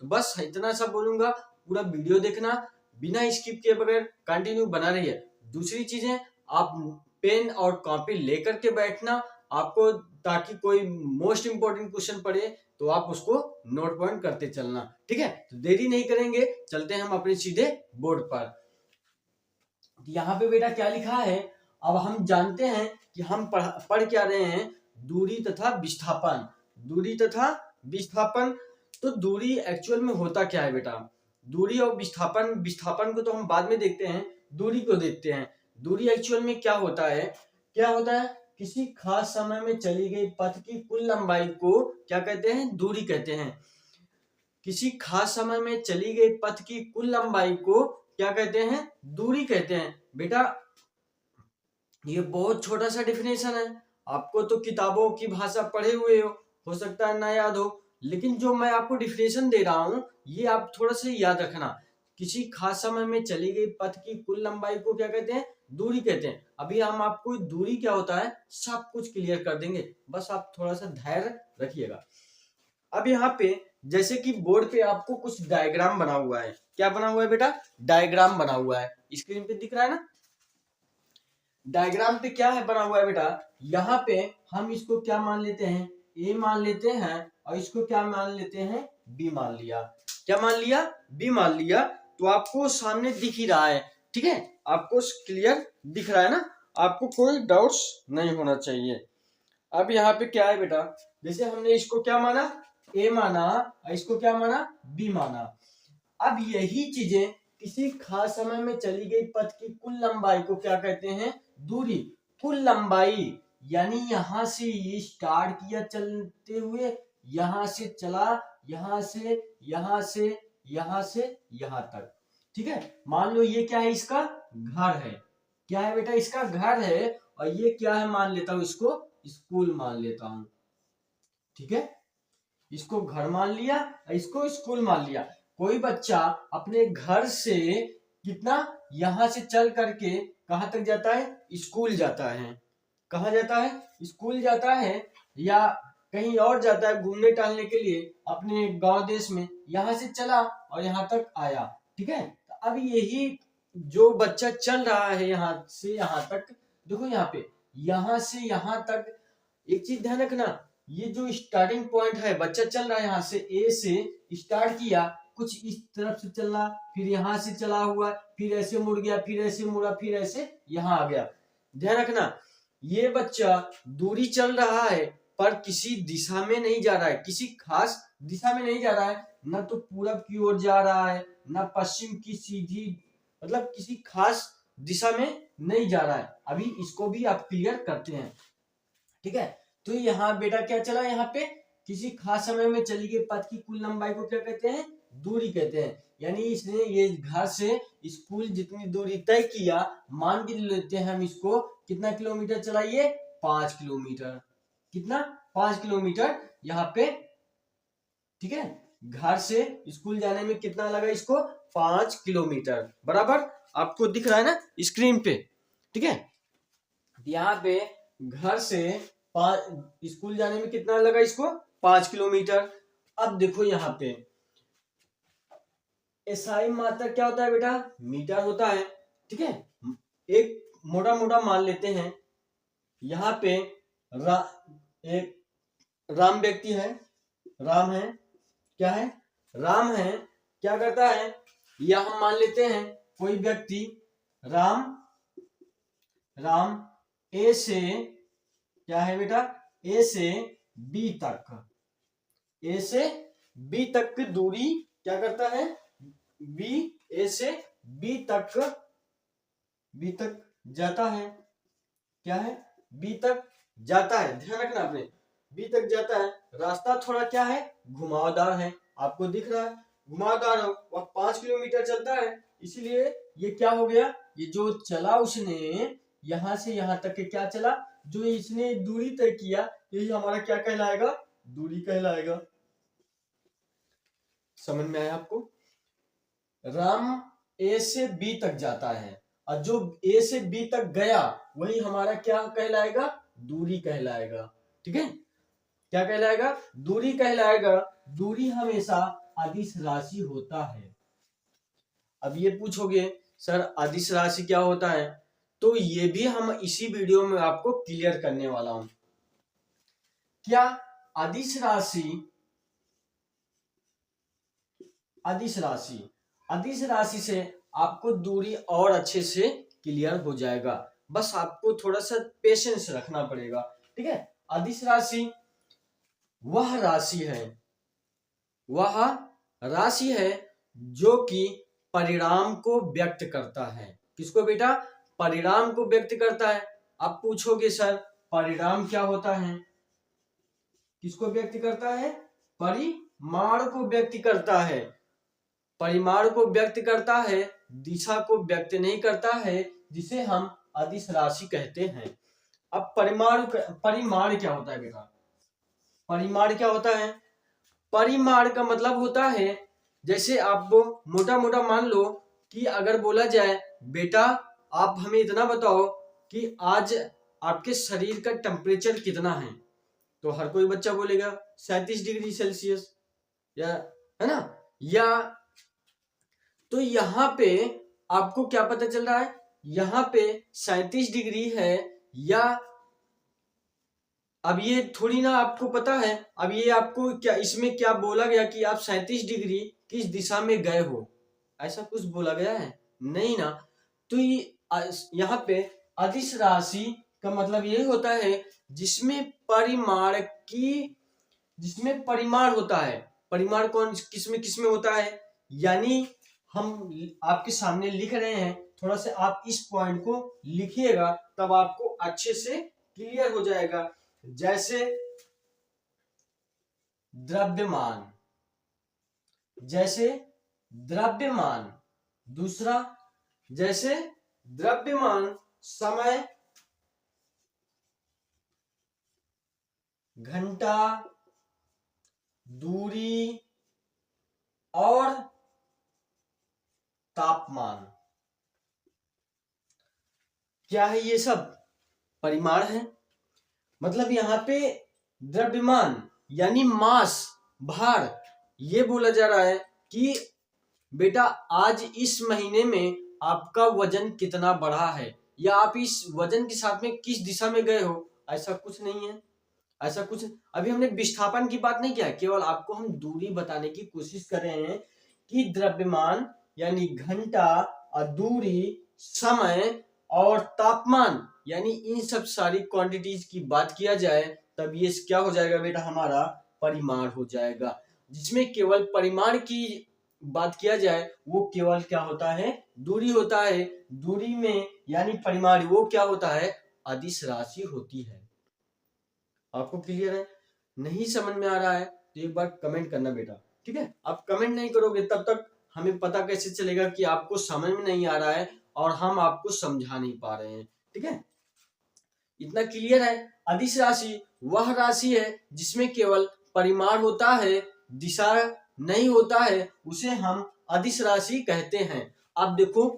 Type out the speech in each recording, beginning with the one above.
तो बस इतना सा बोलूंगा, पूरा वीडियो देखना, बिना स्किप किए बगैर कंटिन्यू बना रही है। दूसरी चीजें, आप पेन और कॉपी लेकर के बैठना आपको, ताकि कोई मोस्ट इंपोर्टेंट क्वेश्चन पड़े तो आप उसको नोट पॉइंट करते चलना। ठीक है, तो देरी नहीं करेंगे, चलते हैं हम अपने सीधे बोर्ड पर। यहाँ पे बेटा क्या लिखा है, अब हम जानते हैं कि हम पढ़ क्या रहे हैं, दूरी तथा विस्थापन। दूरी तथा विस्थापन, तो दूरी एक्चुअल में होता क्या है बेटा, दूरी और विस्थापन, विस्थापन को तो हम बाद में देखते हैं, दूरी को देखते हैं। दूरी एक्चुअल में क्या होता है, क्या होता है, किसी खास समय में चली गई पथ की कुल लंबाई को क्या कहते हैं, दूरी कहते हैं। किसी खास समय में चली गई पथ की कुल लंबाई को क्या कहते हैं, दूरी कहते हैं। बेटा ये बहुत छोटा सा डिफिनेशन है, आपको तो किताबों की भाषा पढ़े हुए हो सकता है ना याद हो, लेकिन जो मैं आपको डिफिनेशन दे रहा हूं ये आप थोड़ा सा याद रखना। किसी खास समय में चली गई पथ की कुल लंबाई को क्या कहते हैं, दूरी कहते हैं। अभी हम आपको दूरी क्या होता है सब कुछ क्लियर कर देंगे, बस आप थोड़ा सा धैर्य रखिएगा। अब यहाँ पे जैसे कि बोर्ड पे आपको कुछ डायग्राम बना हुआ है, क्या बना हुआ है बेटा, डायग्राम बना हुआ है, स्क्रीन पे दिख रहा है ना। डायग्राम पे क्या है बना हुआ है बेटा, यहाँ पे हम इसको क्या मान लेते हैं, ए मान लेते हैं, और इसको क्या मान लेते हैं, बी मान लिया। क्या मान लिया, बी मान लिया। तो आपको सामने दिख ही रहा है, ठीक है, आपको क्लियर दिख रहा है ना, आपको कोई डाउट्स नहीं होना चाहिए। अब यहाँ पे क्या है बेटा, जैसे हमने इसको क्या माना, ए माना, और इसको क्या माना, बी माना। अब यही चीजें किसी खास समय में चली गई पथ की कुल लंबाई को क्या कहते हैं, दूरी। कुल लंबाई यानी यहां से ये स्टार्ट किया चलते हुए, यहां से चला, यहां से यहां से यहां से यहां तक। ठीक है, मान लो ये क्या है, इसका घर है, क्या है बेटा, इसका घर है, और ये क्या है मान लेता हूं, इसको स्कूल मान लेता हूं। ठीक है, इसको घर मान लिया, इसको स्कूल मान लिया। कोई बच्चा अपने घर से कितना, यहां से चल करके कहां तक जाता है, स्कूल जाता है। कहां जाता है, स्कूल जाता है, या कहीं और जाता है घूमने टहलने के लिए अपने गांव देश में, यहां से चला और यहां तक आया। ठीक है, तो अब यही जो बच्चा चल रहा है यहां से यहां तक, देखो यहाँ पे यहां से यहां तक, एक चीज ध्यान रखना, ये जो स्टार्टिंग पॉइंट है, बच्चा चल रहा है यहाँ से, ए से स्टार्ट किया, कुछ इस तरफ से चलना, फिर यहाँ से चला हुआ, फिर ऐसे मुड़ गया, फिर ऐसे मुड़ा, फिर ऐसे यहाँ आ गया। ध्यान रखना, ये बच्चा दूरी चल रहा है पर किसी दिशा में नहीं जा रहा है, किसी खास दिशा में नहीं जा रहा है, न तो पूरब की ओर जा रहा है, न पश्चिम की सीधी, मतलब किसी खास दिशा में नहीं जा रहा है। अभी इसको भी आप क्लियर करते हैं। ठीक है, तो यहाँ बेटा क्या चला, यहाँ पे किसी खास समय में चली गई पथ की कुल लंबाई को क्या कहते हैं, दूरी कहते हैं। यानी इसने ये घर से स्कूल जितनी दूरी तय किया, मान के लेते हैं हम इसको, कितना किलोमीटर चला ये, 5 किलोमीटर। कितना, 5 किलोमीटर यहाँ पे। ठीक है, घर से स्कूल जाने में कितना लगा इसको, 5 किलोमीटर बराबर, आपको दिख रहा है ना स्क्रीन पे। ठीक है, यहाँ पे घर से स्कूल जाने में कितना लगा इसको, 5 किलोमीटर। अब देखो यहाँ पे एसआई मात्रक क्या होता है बेटा, मीटर होता है। ठीक है, एक मोटा मोटा मान लेते हैं, यहाँ पे एक राम व्यक्ति है, राम है, क्या है, राम है, क्या करता है, या हम मान लेते हैं कोई व्यक्ति, राम ए से क्या है बेटा, ए से बी तक, ए से बी तक की दूरी क्या करता है, बी, ए से बी तक जाता है, क्या है, बी तक जाता है। ध्यान रखना आपने, बी तक जाता है। रास्ता थोड़ा क्या है, घुमावदार है, आपको दिख रहा है घुमावदार है, वह 5 किलोमीटर चलता है, इसीलिए ये क्या हो गया, ये जो चला उसने यहां से यहां तक के क्या चला, जो इसने दूरी तय किया, यही हमारा क्या कहलाएगा, दूरी कहलाएगा। समझ में आया आपको, राम ए से बी तक जाता है, और जो ए से बी तक गया वही हमारा क्या कहलाएगा, दूरी कहलाएगा। ठीक है, क्या कहलाएगा, दूरी कहलाएगा। दूरी हमेशा अदिश राशि होता है। अब ये पूछोगे सर अदिश राशि क्या होता है, तो ये भी हम इसी वीडियो में आपको क्लियर करने वाला हूं। क्या अदिश राशि, अदिश राशि, अदिश राशि से आपको दूरी और अच्छे से क्लियर हो जाएगा, बस आपको थोड़ा सा पेशेंस रखना पड़ेगा। ठीक है, अदिश राशि वह राशि है, वह राशि है जो कि परिणाम को व्यक्त करता है। किसको बेटा? परिणाम को व्यक्त करता है। आप पूछोगे सर परिणाम क्या होता है? किसको व्यक्त करता है? परिमाण को व्यक्त करता है। परिमाण को व्यक्त करता है, दिशा को व्यक्त नहीं करता है, जिसे हम अदिश राशि कहते हैं। अब परिमाण क्या होता है बेटा? परिमाण क्या होता है? परिमाण का मतलब होता है, जैसे आप मोटा मोटा मान लो कि अगर बोला जाए बेटा आप हमें इतना बताओ कि आज आपके शरीर का टेम्परेचर कितना है, तो हर कोई बच्चा बोलेगा 37 डिग्री सेल्सियस, या है ना, या तो यहाँ पे आपको क्या पता चल रहा है, यहाँ पे 37 डिग्री है, या अब ये थोड़ी ना आपको पता है, अब ये आपको क्या इसमें क्या बोला गया कि आप 37 डिग्री किस दिशा में गए हो, ऐसा कुछ बोला गया है? नहीं ना। तो यहाँ पे अदिश राशि का मतलब ये होता है जिसमें परिमाण की, जिसमें परिमाण होता है। परिमाण कौन किसमें किसमें होता है, यानी हम आपके सामने लिख रहे हैं, थोड़ा सा आप इस पॉइंट को लिखिएगा तब आपको अच्छे से क्लियर हो जाएगा। जैसे द्रव्यमान, जैसे द्रव्यमान, दूसरा जैसे द्रव्यमान, समय, घंटा, दूरी और तापमान। क्या है? ये सब परिमाण है। मतलब यहाँ पे द्रव्यमान यानी मास, भार, ये बोला जा रहा है कि बेटा आज इस महीने में आपका वजन कितना बढ़ा है, या आप इस वजन के साथ में किस दिशा में गए हो, ऐसा कुछ नहीं है। ऐसा कुछ अभी हमने विस्थापन की बात नहीं किया, केवल आपको हम दूरी बताने की कोशिश कर रहे हैं कि द्रव्यमान यानी घंटा और दूरी, समय और तापमान, यानी इन सब सारी क्वांटिटीज की बात किया जाए तब ये क्या हो जाएगा बेटा? हमारा परिमाण हो जाएगा। जिसमें केवल परिमाण की बात किया जाए वो केवल क्या होता है? दूरी होता है। दूरी में यानी परिमाण वो क्या होता है? अदिश राशि होती है। आपको क्लियर है? नहीं समझ में आ रहा है तो एक बार कमेंट करना बेटा, ठीक है? आप कमेंट नहीं करोगे तब तक हमें पता कैसे चलेगा कि आपको समझ में नहीं आ रहा है और हम आपको समझा नहीं पा रहे हैं। ठीक है, इतना क्लियर है? अदिश राशि वह राशि है जिसमें केवल परिमाण होता है, दिशा नहीं होता है, उसे हम अदिश राशि कहते हैं। आप देखो,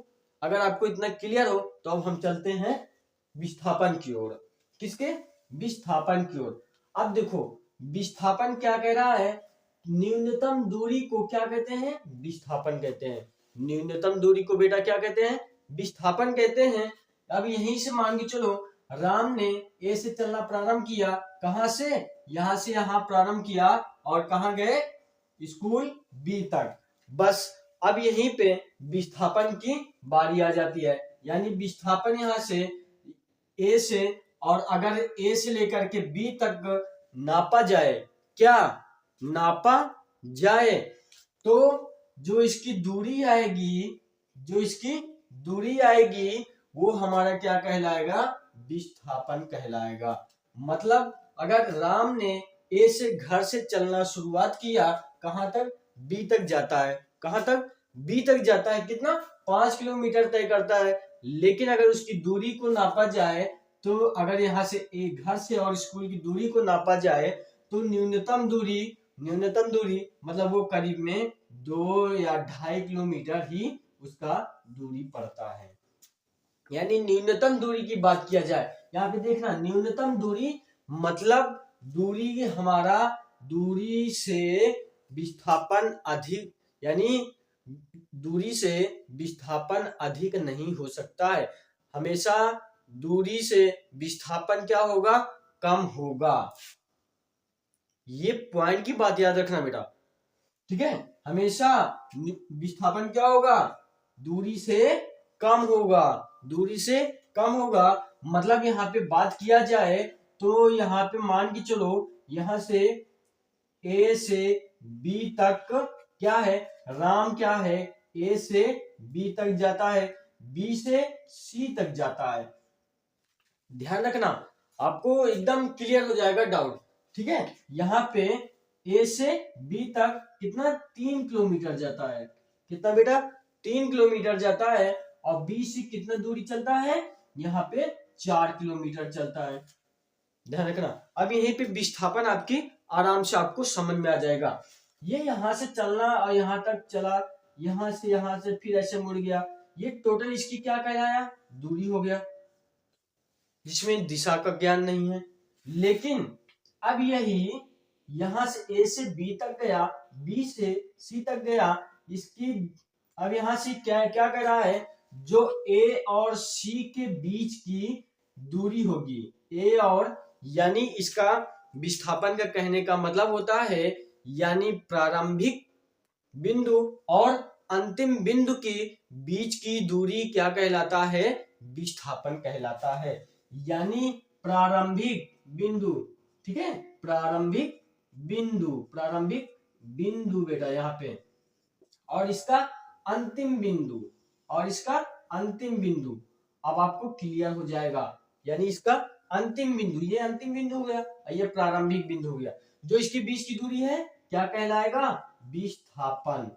अगर आपको इतना क्लियर हो तो अब हम चलते हैं विस्थापन की ओर। किसके? विस्थापन की ओर। अब देखो विस्थापन क्या कह रहा है? न्यूनतम दूरी को क्या कहते हैं? विस्थापन कहते हैं। न्यूनतम दूरी को बेटा क्या कहते हैं? विस्थापन कहते हैं। अब यहीं से मान के चलो, राम ने ए से चलना प्रारंभ किया, कहां से? यहां से यहां प्रारंभ किया और कहां गए? स्कूल बी तक। बस अब यहीं पे विस्थापन की बारी आ जाती है, यानी विस्थापन यहां से ए से, और अगर ए से लेकर के बी तक नापा जाए, क्या नापा जाए, तो जो इसकी दूरी आएगी, जो इसकी दूरी आएगी वो हमारा क्या कहलाएगा? विस्थापन कहलाएगा। मतलब अगर राम ने ए से घर से चलना शुरुआत किया, कहां तक? बी तक जाता है। कहां तक? बी तक जाता है। कितना? 5 किलोमीटर तय करता है। लेकिन अगर उसकी दूरी को नापा जाए, तो अगर यहाँ से एक घर से और स्कूल की दूरी को नापा जाए तो न्यूनतम दूरी मतलब वो करीब में 2 या 2.5 किलोमीटर ही उसका दूरी पड़ता है। यानी न्यूनतम दूरी की बात किया जाए, यहाँ पे देखना न्यूनतम दूरी मतलब दूरी हमारा दूरी से विस्थापन अधिक, यानी दूरी से विस्थापन अधिक नहीं हो सकता है। हमेशा दूरी से विस्थापन क्या होगा, कम होगा। ये पॉइंट की बात याद रखना बेटा, ठीक है। हमेशा विस्थापन क्या होगा, दूरी से कम होगा, दूरी से कम होगा। मतलब यहाँ पे बात किया जाए तो यहाँ पे मान के चलो, यहां से ए से बी तक क्या है, राम क्या है, ए से बी तक जाता है, बी से सी तक जाता है। ध्यान रखना, आपको एकदम क्लियर हो जाएगा डाउट, ठीक है। यहाँ पे ए से बी तक कितना, 3 किलोमीटर जाता है। कितना बेटा, 3 किलोमीटर जाता है। और बी से कितना दूरी चलता है, यहाँ पे 4 किलोमीटर चलता है। ध्यान रखना। अब यहीं पे विस्थापन आपकी आराम से आपको समझ में आ जाएगा। ये यहां से चलना और यहां तक चला, यहां से फिर ऐसे मुड़ गया, ये टोटल इसकी क्या कहलाया, दूरी हो गया, जिसमें दिशा का ज्ञान नहीं है। लेकिन अब यही यहां से ए से बी तक गया, बी से सी तक गया, इसकी अब यहां से क्या क्या कह रहा है, जो ए और सी के बीच की दूरी होगी, ए और, यानी इसका विस्थापन का कहने का मतलब होता है, यानी प्रारंभिक बिंदु और अंतिम बिंदु के बीच की दूरी क्या कहलाता है, विस्थापन कहलाता है। यानी प्रारंभिक बिंदु, ठीक है, प्रारंभिक बिंदु बेटा यहाँ पे, और इसका अंतिम बिंदु, अब आपको क्लियर हो जाएगा। यानी इसका अंतिम बिंदु, ये अंतिम बिंदु हो गया, ये प्रारंभिक बिंदु हो गया। जो इसके बीच की दूरी है क्या कहलाएगा, विस्थापन।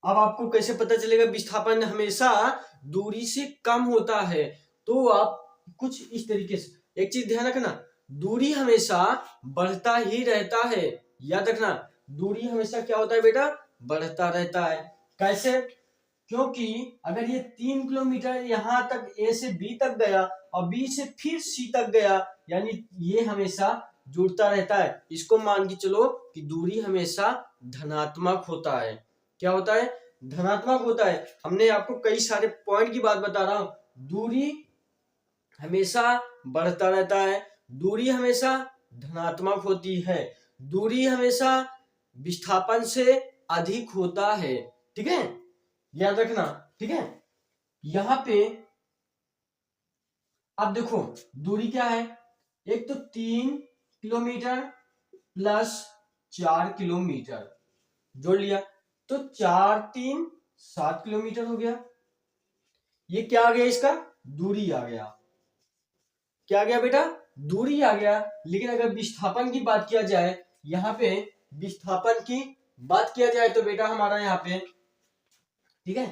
अब आपको कैसे पता चलेगा विस्थापन हमेशा दूरी से कम होता है, तो आप कुछ इस तरीके से, एक चीज ध्यान रखना, दूरी हमेशा बढ़ता ही रहता है। याद रखना, दूरी हमेशा क्या होता है बेटा, बढ़ता रहता है। कैसे, क्योंकि अगर ये 3 किलोमीटर यहां तक ए से बी तक गया और बी से फिर सी तक गया, यानी ये हमेशा जुड़ता रहता है। इसको मान के चलो कि दूरी हमेशा धनात्मक होता है। क्या होता है, धनात्मक होता है। हमने आपको कई सारे पॉइंट की बात बता रहा हूं, दूरी हमेशा बढ़ता रहता है, दूरी हमेशा धनात्मक होती है, दूरी हमेशा विस्थापन से अधिक होता है, ठीक है, याद रखना, ठीक है। यहां पे अब देखो दूरी क्या है, एक तो 3 किलोमीटर प्लस 4 किलोमीटर जोड़ लिया, तो 4 3 7 किलोमीटर हो गया। ये क्या आ गया, इसका दूरी आ गया। क्या आ गया बेटा, दूरी आ गया। लेकिन अगर विस्थापन की बात किया जाए, यहाँ पे विस्थापन की बात किया जाए तो बेटा हमारा यहाँ पे, ठीक है,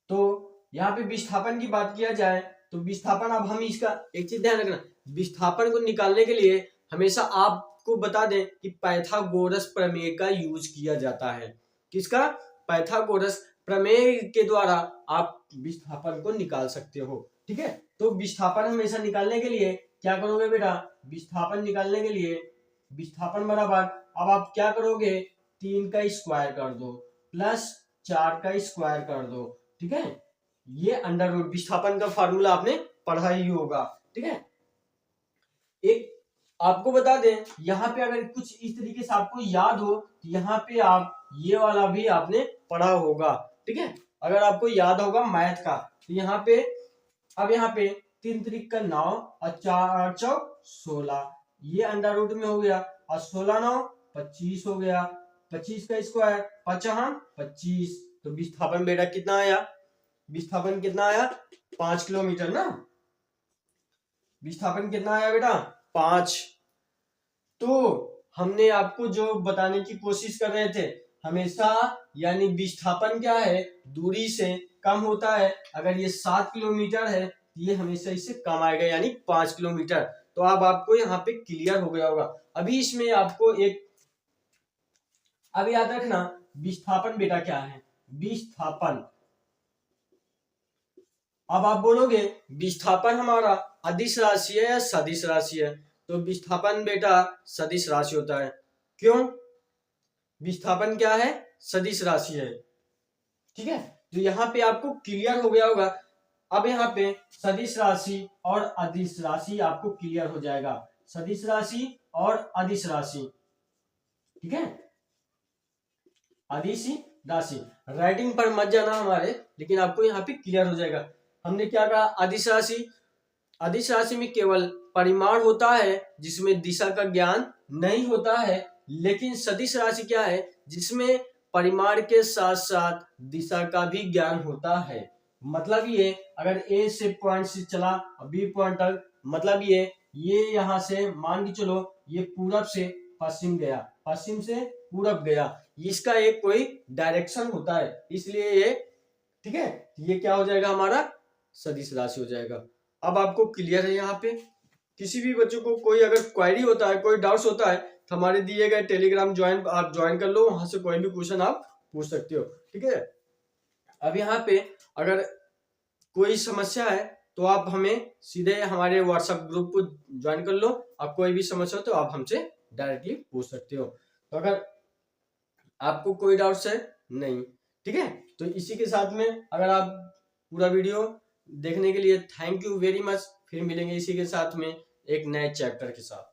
तो यहाँ पे विस्थापन की बात किया जाए तो विस्थापन, अब हम इसका एक चीज ध्यान रखना, विस्थापन को निकालने के लिए हमेशा आपको बता दें कि पाइथागोरस प्रमेय का यूज किया जाता है। किसका, पाइथागोरस प्रमेय के द्वारा आप विस्थापन को निकाल सकते हो, ठीक है। तो विस्थापन हमेशा निकालने के लिए क्या करोगे बेटा, विस्थापन निकालने के लिए विस्थापन बराबर, अब आप क्या करोगे, 3 का स्क्वायर कर दो प्लस 4 का स्क्वायर कर दो, ठीक है। ये अंडर रूट, विस्थापन का फार्मूला आपने पढ़ा ही होगा, ठीक है। एक आपको बता दें, यहाँ पे अगर कुछ इस तरीके से आपको याद हो तो यहाँ पे आप ये वाला भी आपने पढ़ा होगा, ठीक है। अगर आपको याद होगा मैथ का, तो यहाँ पे, अब यहाँ पे 3 त्रिक का 9 और 4 चौक 16, ये अंडर रूट में हो गया, और 16 9 25 हो गया, 25 का स्क्वायर 5 25, तो विस्थापन बेटा कितना आया, विस्थापन कितना आया, 5 किलोमीटर ना, विस्थापन कितना आया बेटा, 5। तो हमने आपको जो बताने की कोशिश कर रहे थे, हमेशा यानी विस्थापन क्या है, दूरी से कम होता है। अगर ये 7 किलोमीटर है, ये हमेशा इससे कम आएगा, यानी 5 किलोमीटर। तो अब आपको यहाँ पे क्लियर हो गया होगा। अभी इसमें आपको एक, अब याद रखना विस्थापन बेटा क्या है, विस्थापन, अब आप बोलोगे विस्थापन हमारा अदिश राशि है या सदिश राशि है, तो विस्थापन बेटा सदिश राशि होता है। क्यों? विस्थापन क्या है? सदिश राशि है। ठीक है, तो यहाँ पे आपको क्लियर हो गया होगा। अब यहाँ पे सदिश राशि और अदिश राशि आपको क्लियर हो जाएगा। सदिश राशि और अदिश राशि, ठीक है, अदिश राशि राइटिंग पर मत जाना हमारे, लेकिन आपको यहाँ पे क्लियर हो जाएगा। हमने क्या कहा? अदिश राशि, अदिश राशि में केवल परिमाण होता है जिसमें दिशा का ज्ञान नहीं होता है, लेकिन सदिश राशि क्या है? जिसमें परिमाण के साथ साथ दिशा का भी ज्ञान होता है। मतलब ये अगर ए से पॉइंट से चला बी पॉइंट तक, मतलब ये यहां से मान के चलो ये पूरब से पश्चिम गया, पश्चिम से पूरब गया, इसका एक कोई डायरेक्शन होता है, इसलिए ये, ठीक है, ये क्या हो जाएगा? हमारा सदिश राशि हो जाएगा। अब आपको क्लियर है? यहाँ पे किसी भी बच्चों को कोई अगर क्वेरी होता है, कोई डाउट्स होता है, तो हमारे दिए गए टेलीग्राम आप ज्वाइन कर लो, वहां से कोई भी क्वेश्चन आप पूछ सकते हो। ठीक है, अब यहाँ पे अगर कोई समस्या है तो आप हमें सीधे हमारे व्हाट्सएप ग्रुप को ज्वाइन कर लो। आप कोई भी समस्या हो तो आप हमसे डायरेक्टली पूछ सकते हो। तो अगर आपको कोई डाउट्स है नहीं, ठीक है, तो इसी के साथ में अगर आप पूरा वीडियो देखने के लिए थैंक यू वेरी मच। फिर मिलेंगे इसी के साथ में एक नए चैप्टर के साथ।